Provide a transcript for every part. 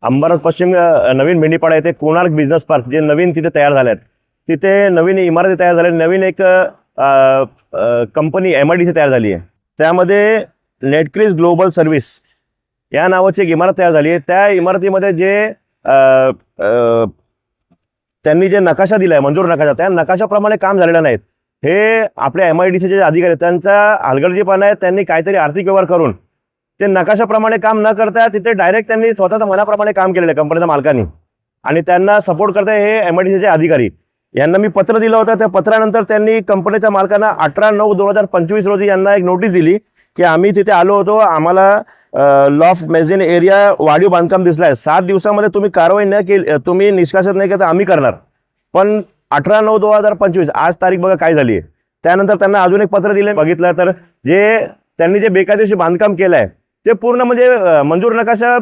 अंबरनाथ पश्चिम नवीन मेंढीपाडा येथे Konark business park जे नवीन तिथे तयार झाले आहेत, तिथे नवीन इमारती तयार झाल्या, नवीन एक कंपनी MIDC तयार झाली आहे. त्यामध्ये नेटक्रिस ग्लोबल सर्व्हिस या नावाची एक इमारत तयार झाली आहे. त्या इमारतीमध्ये जे त्यांनी जे नकाशा दिला आहे, मंजूर नकाशा, त्या नकाशाप्रमाणे काम झालेलं नाहीत. हे आपल्या MIDC जे अधिकारी आहेत त्यांचा हलगर्जीपणा आहे. त्यांनी काहीतरी आर्थिक व्यवहार करून ते नकाशाप्रमाणे काम न करता तिथे डायरेक्ट त्यांनी स्वतःच्या मनाप्रमाणे काम केलेलं आहे कंपनीच्या मालकांनी, आणि त्यांना सपोर्ट करताय हे MIDCचे अधिकारी. यांना मी पत्र दिलं होतं. त्या पत्रानंतर त्यांनी कंपनीच्या मालकांना 18/9/2025 रोजी यांना एक नोटीस दिली की आम्ही तिथे आलो होतो, आम्हाला लॉफ्ट मेझिन एरिया वाढीव बांधकाम दिसलं आहे, 7 दिवसामध्ये तुम्ही कारवाई न केली, तुम्ही निष्कासित नाही केलं तर आम्ही करणार. पण 18/9/2025 आज तारीख बघा काय झाली आहे. त्यानंतर त्यांना अजून एक पत्र दिले. बघितलं तर त्यांनी जे बेकायदेशीर बांधकाम केलं आहे ते पूर्ण म्हणजे मंजूर नकाशा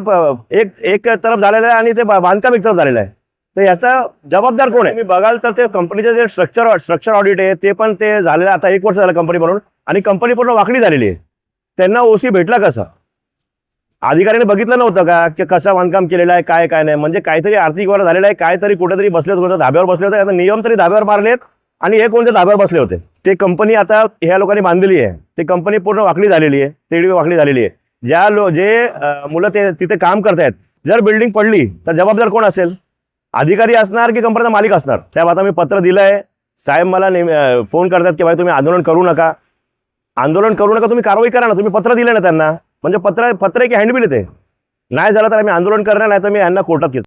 एक तरफ झालेला आहे आणि ते बांधकाम एक तरफ झालेलं आहे. तर याचा जबाबदार कोण आहे? तुम्ही बघाल तर ते कंपनीचं जे स्ट्रक्चर ऑडिट आहे ते पण ते झालेलं, आता 1 वर्ष झालं कंपनी बनवून, आणि कंपनी पूर्ण वाकडी झालेली आहे. त्यांना OC भेटला कसा? अधिकाऱ्याने बघितलं नव्हतं का की कसं बांधकाम केलेलं आहे, काय काय नाही? म्हणजे काहीतरी आर्थिक व्यवहार झालेला आहे, काहीतरी कुठेतरी बसले होते, धाब्यावर बसले होते. आता नियम तरी धाब्यावर मारलेत आणि हे कोणत्या धाब्यावर बसले होते? ते कंपनी आता ह्या लोकांनी बांधलेली आहे, ते कंपनी पूर्ण वाकडी झालेली आहे, तेवढी वाकडी झालेली आहे. जे मुलं ते तिथे काम करतायत, जर बिल्डिंग पडली तर जबाबदार कोण असेल? अधिकारी असणार की कंपनीचा मालिक असणार? त्या आता मी पत्र दिलं आहे. साहेब मला फोन करतात की भाई तुम्ही आंदोलन करू नका, तुम्ही कारवाई करा ना. तुम्ही पत्र दिलं ना त्यांना, म्हणजे पत्र की हँडबिल येते. नाही झालं तर आम्ही आंदोलन करणार, नाही तर मी यांना कोर्टात घेतो.